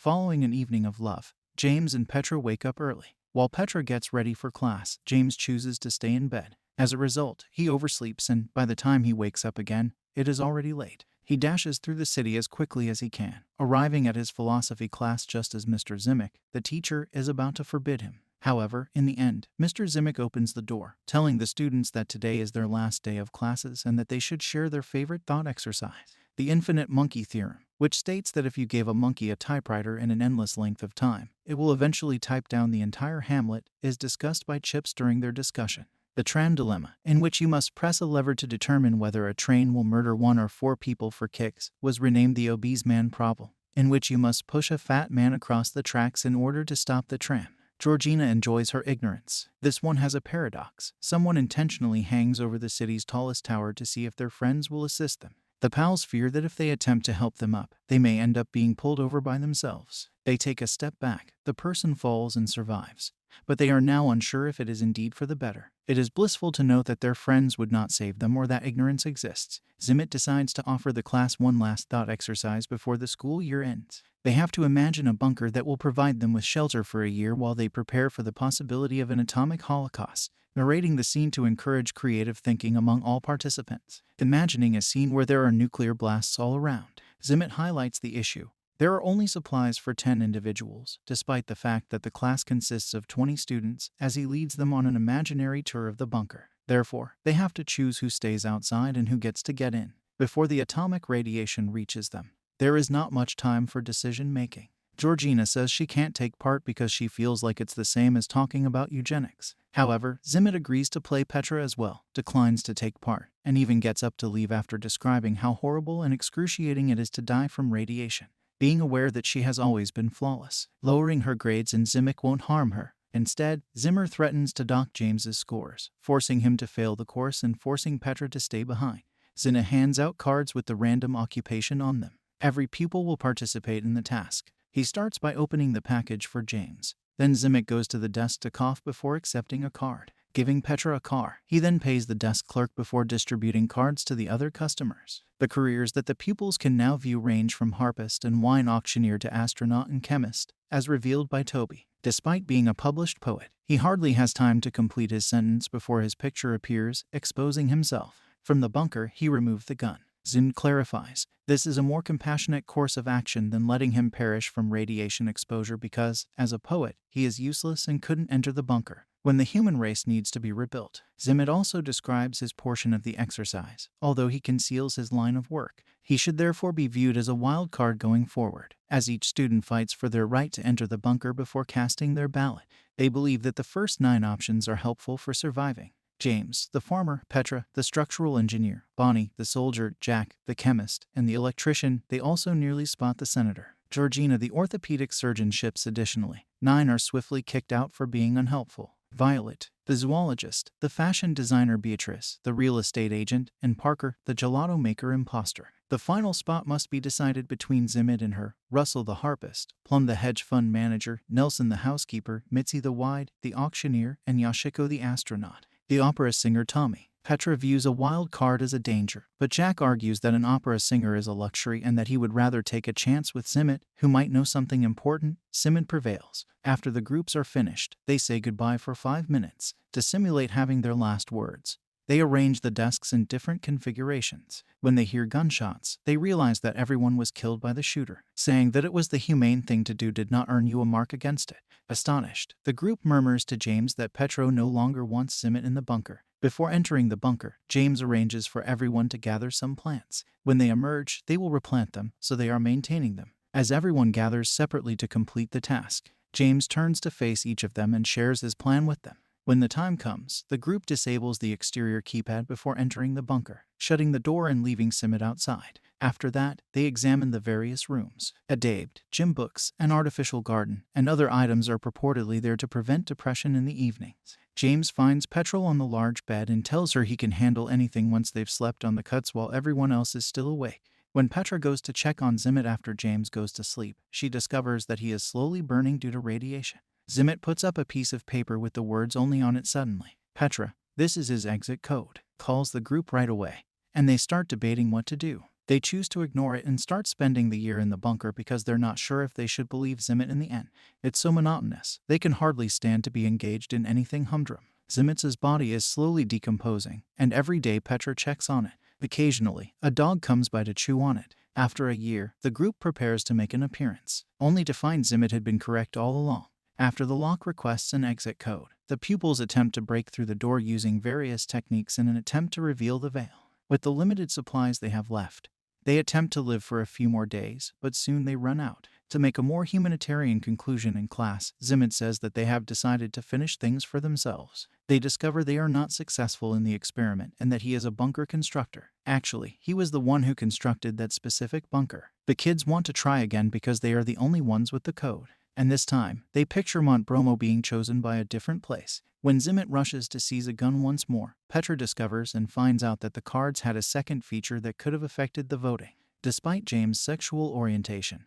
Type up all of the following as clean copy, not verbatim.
Following an evening of love, James and Petra wake up early. While Petra gets ready for class, James chooses to stay in bed. As a result, he oversleeps and, by the time he wakes up again, it is already late. He dashes through the city as quickly as he can, arriving at his philosophy class just as Mr. Zimic, the teacher, is about to forbid him. However, in the end, Mr. Zimic opens the door, telling the students that today is their last day of classes and that they should share their favorite thought exercise, the infinite monkey theorem, which states that if you gave a monkey a typewriter in an endless length of time, it will eventually type down the entire Hamlet, is discussed by Chips during their discussion. The tram dilemma, in which you must press a lever to determine whether a train will murder 1 or 4 people for kicks, was renamed the obese man problem, in which you must push a fat man across the tracks in order to stop the tram. Georgina enjoys her ignorance. This one has a paradox. Someone intentionally hangs over the city's tallest tower to see if their friends will assist them. The pals fear that if they attempt to help them up, they may end up being pulled over by themselves. They take a step back. The person falls and survives, but they are now unsure if it is indeed for the better. It is blissful to note that their friends would not save them or that ignorance exists. Zimit decides to offer the class one last thought exercise before the school year ends. They have to imagine a bunker that will provide them with shelter for a year while they prepare for the possibility of an atomic holocaust, narrating the scene to encourage creative thinking among all participants. Imagining a scene where there are nuclear blasts all around, Zimit highlights the issue. There are only supplies for 10 individuals, despite the fact that the class consists of 20 students, as he leads them on an imaginary tour of the bunker. Therefore, they have to choose who stays outside and who gets to get in, before the atomic radiation reaches them. There is not much time for decision-making. Georgina says she can't take part because she feels like it's the same as talking about eugenics. However, Zimit agrees to play Petra as well, declines to take part, and even gets up to leave after describing how horrible and excruciating it is to die from radiation, being aware that she has always been flawless. Lowering her grades and Zimic won't harm her. Instead, Zimmer threatens to dock James's scores, forcing him to fail the course and forcing Petra to stay behind. Zina hands out cards with the random occupation on them. Every pupil will participate in the task. He starts by opening the package for James. Then Zimic goes to the desk to cough before accepting a card, giving Petra a car. He then pays the desk clerk before distributing cards to the other customers. The careers that the pupils can now view range from harpist and wine auctioneer to astronaut and chemist, as revealed by Toby. Despite being a published poet, he hardly has time to complete his sentence before his picture appears, exposing himself. From the bunker, he removed the gun. Zin clarifies, this is a more compassionate course of action than letting him perish from radiation exposure because, as a poet, he is useless and couldn't enter the bunker when the human race needs to be rebuilt. Zimit also describes his portion of the exercise. Although he conceals his line of work, he should therefore be viewed as a wild card going forward, as each student fights for their right to enter the bunker before casting their ballot. They believe that the first 9 options are helpful for surviving. James, the farmer, Petra, the structural engineer, Bonnie, the soldier, Jack, the chemist, and the electrician. They also nearly spot the senator. Georgina, the orthopedic surgeon, ships additionally. 9 are swiftly kicked out for being unhelpful. Violet, the zoologist, the fashion designer Beatrice, the real estate agent, and Parker, the gelato maker imposter. The final spot must be decided between Zimit and her, Russell the harpist, Plum the hedge fund manager, Nelson the housekeeper, Mitzi the wide, the auctioneer, and Yashiko the astronaut. The opera singer Tommy. Petra views a wild card as a danger, but Jack argues that an opera singer is a luxury and that he would rather take a chance with Zimit, who might know something important. Zimit prevails. After the groups are finished, they say goodbye for 5 minutes, to simulate having their last words. They arrange the desks in different configurations. When they hear gunshots, they realize that everyone was killed by the shooter. Saying that it was the humane thing to do did not earn you a mark against it. Astonished, the group murmurs to James that Petro no longer wants Zimit in the bunker. Before entering the bunker, James arranges for everyone to gather some plants. When they emerge, they will replant them, so they are maintaining them. As everyone gathers separately to complete the task, James turns to face each of them and shares his plan with them. When the time comes, the group disables the exterior keypad before entering the bunker, shutting the door and leaving Zimit outside. After that, they examine the various rooms. A dabed, gym books, an artificial garden, and other items are purportedly there to prevent depression in the evenings. James finds Petrol on the large bed and tells her he can handle anything once they've slept on the cuts while everyone else is still awake. When Petra goes to check on Zimit after James goes to sleep, she discovers that he is slowly burning due to radiation. Zimit puts up a piece of paper with the words only on it suddenly. Petra, this is his exit code, calls the group right away, and they start debating what to do. They choose to ignore it and start spending the year in the bunker because they're not sure if they should believe Zimmet in the end. It's so monotonous, they can hardly stand to be engaged in anything humdrum. Zimmet's body is slowly decomposing, and every day Petra checks on it. Occasionally, a dog comes by to chew on it. After a year, the group prepares to make an appearance, only to find Zimmet had been correct all along. After the lock requests an exit code, the pupils attempt to break through the door using various techniques in an attempt to reveal the veil. With the limited supplies they have left, they attempt to live for a few more days, but soon they run out. To make a more humanitarian conclusion in class, Zimmet says that they have decided to finish things for themselves. They discover they are not successful in the experiment and that he is a bunker constructor. Actually, he was the one who constructed that specific bunker. The kids want to try again because they are the only ones with the code. And this time, they picture Mont Bromo being chosen by a different place. When Zimmet rushes to seize a gun once more, Petra discovers and finds out that the cards had a second feature that could have affected the voting. Despite James' sexual orientation,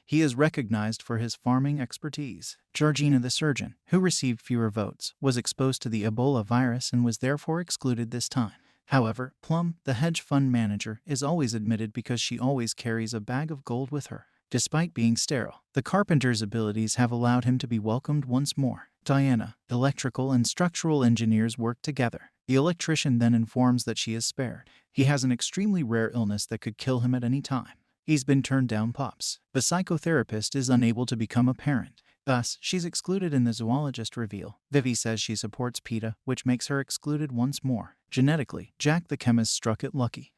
he is recognized for his farming expertise. Georgina the surgeon, who received fewer votes, was exposed to the Ebola virus and was therefore excluded this time. However, Plum, the hedge fund manager, is always admitted because she always carries a bag of gold with her. Despite being sterile, the carpenter's abilities have allowed him to be welcomed once more. Diana, electrical and structural engineers work together. The electrician then informs that she is spared. He has an extremely rare illness that could kill him at any time. He's been turned down Pops. The psychotherapist is unable to become a parent. Thus, she's excluded in the zoologist reveal. Vivi says she supports PETA, which makes her excluded once more. Genetically, Jack the chemist struck it lucky.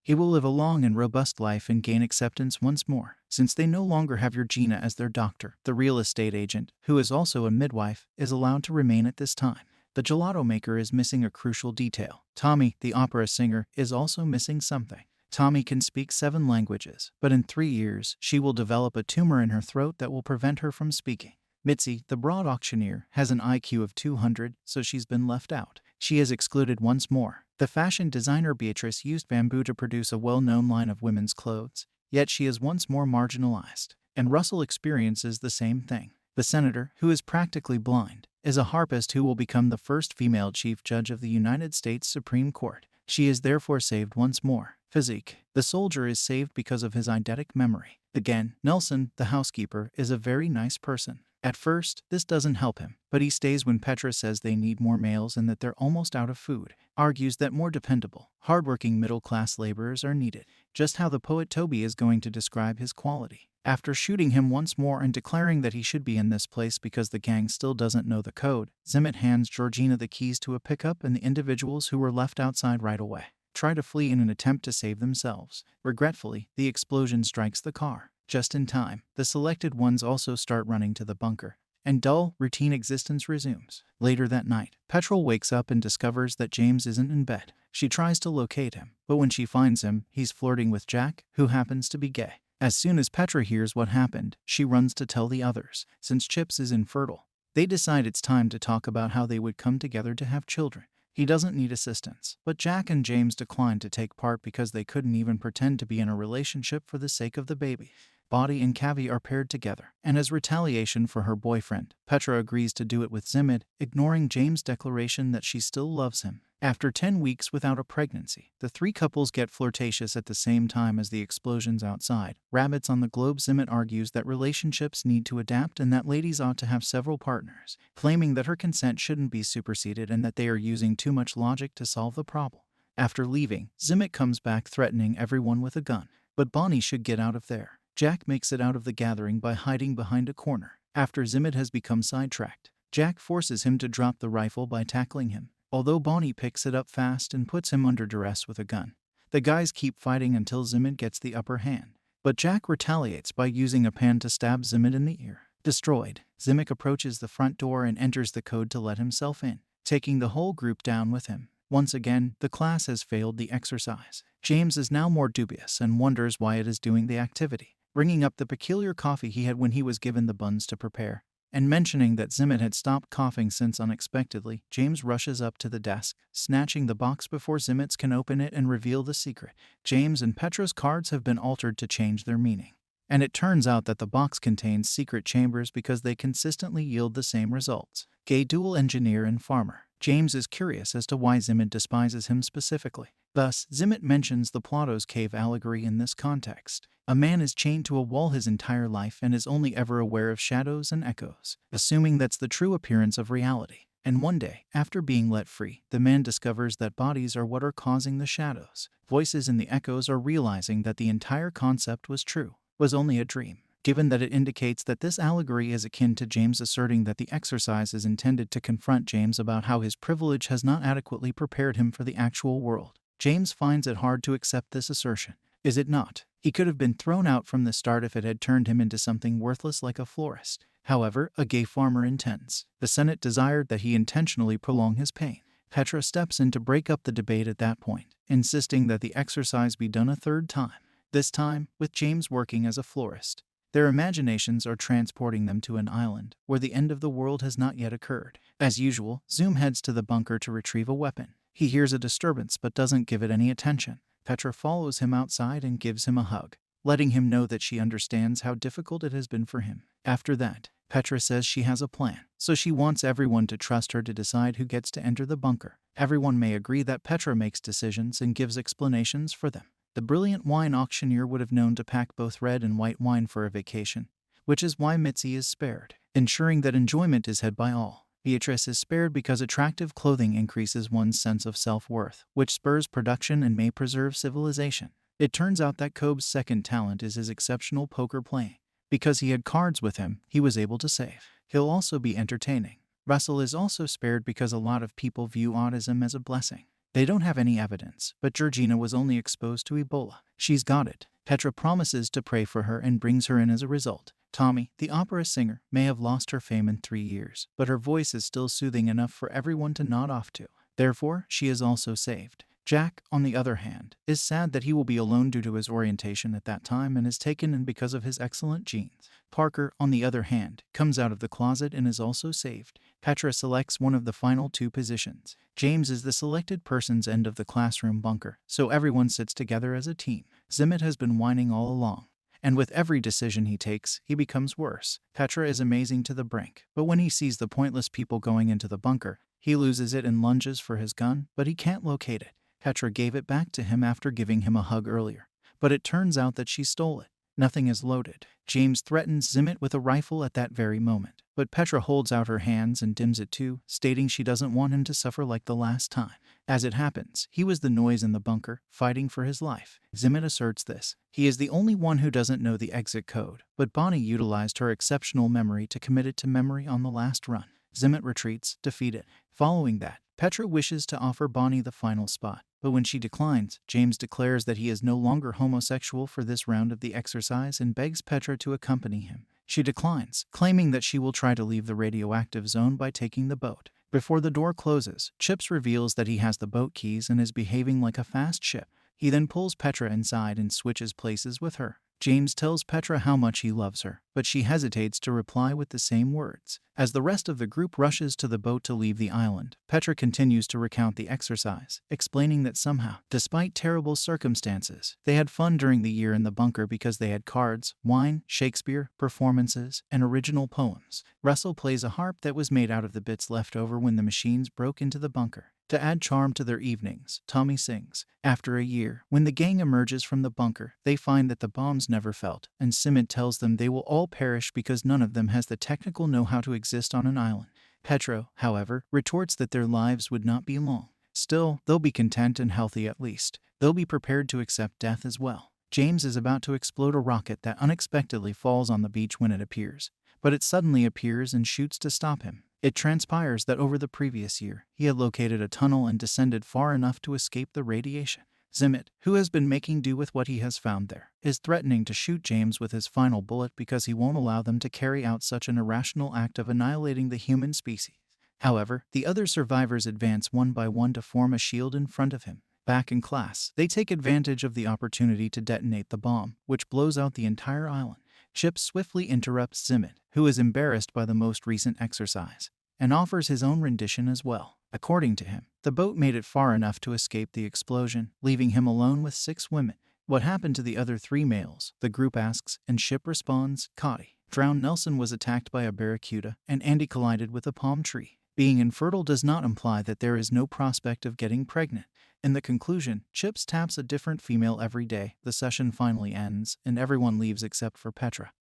He will live a long and robust life and gain acceptance once more. Since they no longer have Georgina as their doctor, the real estate agent, who is also a midwife, is allowed to remain at this time. The gelato maker is missing a crucial detail. Tommy, the opera singer, is also missing something. Tommy can speak 7 languages, but in 3 years, she will develop a tumor in her throat that will prevent her from speaking. Mitzi, the broad auctioneer, has an IQ of 200, so she's been left out. She is excluded once more. The fashion designer Beatrice used bamboo to produce a well-known line of women's clothes, yet she is once more marginalized. And Russell experiences the same thing. The senator, who is practically blind, is a harpist who will become the first female chief judge of the United States Supreme Court. She is therefore saved once more. Physique. The soldier is saved because of his eidetic memory. Again, Nelson, the housekeeper, is a very nice person. At first, this doesn't help him, but he stays when Petra says they need more males and that they're almost out of food. Argues that more dependable, hardworking middle-class laborers are needed. Just how the poet Toby is going to describe his quality. After shooting him once more and declaring that he should be in this place because the gang still doesn't know the code, Zimmet hands Georgina the keys to a pickup and the individuals who were left outside right away try to flee in an attempt to save themselves. Regretfully, the explosion strikes the car. Just in time, the selected ones also start running to the bunker, and dull, routine existence resumes. Later that night, Petra wakes up and discovers that James isn't in bed. She tries to locate him, but when she finds him, he's flirting with Jack, who happens to be gay. As soon as Petra hears what happened, she runs to tell the others. Since Chips is infertile, they decide it's time to talk about how they would come together to have children. He doesn't need assistance, but Jack and James decline to take part because they couldn't even pretend to be in a relationship for the sake of the baby. Body and Cavi are paired together, and as retaliation for her boyfriend, Petra agrees to do it with Zimmet, ignoring James' declaration that she still loves him. After 10 weeks without a pregnancy, the 3 couples get flirtatious at the same time as the explosions outside. Rabbits on the globe. Zimmet argues that relationships need to adapt and that ladies ought to have several partners, claiming that her consent shouldn't be superseded and that they are using too much logic to solve the problem. After leaving, Zimmet comes back threatening everyone with a gun, but Bonnie should get out of there. Jack makes it out of the gathering by hiding behind a corner. After Zimmet has become sidetracked, Jack forces him to drop the rifle by tackling him, although Bonnie picks it up fast and puts him under duress with a gun. The guys keep fighting until Zimmet gets the upper hand, but Jack retaliates by using a pan to stab Zimmet in the ear. Destroyed, Zimmet approaches the front door and enters the code to let himself in, taking the whole group down with him. Once again, the class has failed the exercise. James is now more dubious and wonders why it is doing the activity, bringing up the peculiar coffee he had when he was given the buns to prepare, and mentioning that Zimmet had stopped coughing since unexpectedly, James rushes up to the desk, snatching the box before Zimmet can open it and reveal the secret. James and Petra's cards have been altered to change their meaning, and it turns out that the box contains secret chambers because they consistently yield the same results. Gay dual engineer and farmer. James is curious as to why Zimmet despises him specifically. Thus, Zimmet mentions the Plato's cave allegory in this context. A man is chained to a wall his entire life and is only ever aware of shadows and echoes, assuming that's the true appearance of reality. And one day, after being let free, the man discovers that bodies are what are causing the shadows. Voices in the echoes are realizing that the entire concept was true, was only a dream. Given that it indicates that this allegory is akin to James asserting that the exercise is intended to confront James about how his privilege has not adequately prepared him for the actual world, James finds it hard to accept this assertion. Is it not? He could have been thrown out from the start if it had turned him into something worthless like a florist. However, a gay farmer intends. The Senate desired that he intentionally prolong his pain. Petra steps in to break up the debate at that point, insisting that the exercise be done a third time, this time with James working as a florist. Their imaginations are transporting them to an island where the end of the world has not yet occurred. As usual, Zoom heads to the bunker to retrieve a weapon. He hears a disturbance but doesn't give it any attention. Petra follows him outside and gives him a hug, letting him know that she understands how difficult it has been for him. After that, Petra says she has a plan, so she wants everyone to trust her to decide who gets to enter the bunker. Everyone may agree that Petra makes decisions and gives explanations for them. The brilliant wine auctioneer would have known to pack both red and white wine for a vacation, which is why Mitzi is spared, ensuring that enjoyment is had by all. Beatrice is spared because attractive clothing increases one's sense of self-worth, which spurs production and may preserve civilization. It turns out that Cobb's second talent is his exceptional poker playing. Because he had cards with him, he was able to save. He'll also be entertaining. Russell is also spared because a lot of people view autism as a blessing. They don't have any evidence, but Georgina was only exposed to Ebola. She's got it. Petra promises to pray for her and brings her in as a result. Tommy, the opera singer, may have lost her fame in 3 years, but her voice is still soothing enough for everyone to nod off to. Therefore, she is also saved. Jack, on the other hand, is sad that he will be alone due to his orientation at that time and is taken in because of his excellent genes. Parker, on the other hand, comes out of the closet and is also saved. Petra selects one of the final 2 positions. James is the selected person's end of the classroom bunker, so everyone sits together as a team. Zimmet has been whining all along, and with every decision he takes, he becomes worse. Petra is amazing to the brink, but when he sees the pointless people going into the bunker, he loses it and lunges for his gun, but he can't locate it. Petra gave it back to him after giving him a hug earlier, but it turns out that she stole it. Nothing is loaded. James threatens Zimmet with a rifle at that very moment, but Petra holds out her hands and dims it too, stating she doesn't want him to suffer like the last time. As it happens, he was the noise in the bunker, fighting for his life. Zimmet asserts this. He is the only one who doesn't know the exit code, but Bonnie utilized her exceptional memory to commit it to memory on the last run. Zimmet retreats, defeated. Following that, Petra wishes to offer Bonnie the final spot, but when she declines, James declares that he is no longer homosexual for this round of the exercise and begs Petra to accompany him. She declines, claiming that she will try to leave the radioactive zone by taking the boat. Before the door closes, Chips reveals that he has the boat keys and is behaving like a fast ship. He then pulls Petra inside and switches places with her. James tells Petra how much he loves her, but she hesitates to reply with the same words. As the rest of the group rushes to the boat to leave the island, Petra continues to recount the exercise, explaining that somehow, despite terrible circumstances, they had fun during the year in the bunker because they had cards, wine, Shakespeare, performances, and original poems. Russell plays a harp that was made out of the bits left over when the machines broke into the bunker. To add charm to their evenings, Tommy sings. After a year, when the gang emerges from the bunker, they find that the bombs never felt, and Zimmet tells them they will all perish because none of them has the technical know-how to exist on an island. Petra, however, retorts that their lives would not be long. Still, they'll be content and healthy at least. They'll be prepared to accept death as well. James is about to explode a rocket that unexpectedly falls on the beach when it appears, but it suddenly appears and shoots to stop him. It transpires that over the previous year, he had located a tunnel and descended far enough to escape the radiation. Zimmet, who has been making do with what he has found there, is threatening to shoot James with his final bullet because he won't allow them to carry out such an irrational act of annihilating the human species. However, the other survivors advance one by one to form a shield in front of him. Back in class, they take advantage of the opportunity to detonate the bomb, which blows out the entire island. Chip swiftly interrupts Zimmet, who is embarrassed by the most recent exercise, and offers his own rendition as well. According to him, the boat made it far enough to escape the explosion, leaving him alone with 6 women. What happened to the other 3 males? The group asks, and Chip responds, Cotty. Drowned Nelson was attacked by a barracuda, and Andy collided with a palm tree. Being infertile does not imply that there is no prospect of getting pregnant. In the conclusion, Chips taps a different female every day. The session finally ends, and everyone leaves except for Petra,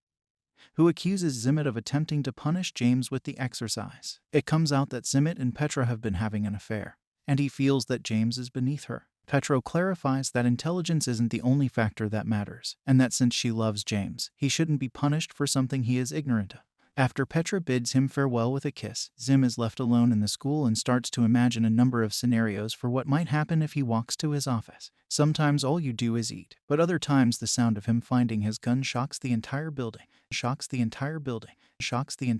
who accuses Zimmit of attempting to punish James with the exercise. It comes out that Zimmit and Petra have been having an affair, and he feels that James is beneath her. Petro clarifies that intelligence isn't the only factor that matters, and that since she loves James, he shouldn't be punished for something he is ignorant of. After Petra bids him farewell with a kiss, Zim is left alone in the school and starts to imagine a number of scenarios for what might happen if he walks to his office. Sometimes all you do is eat, but other times the sound of him finding his gun shocks the entire building.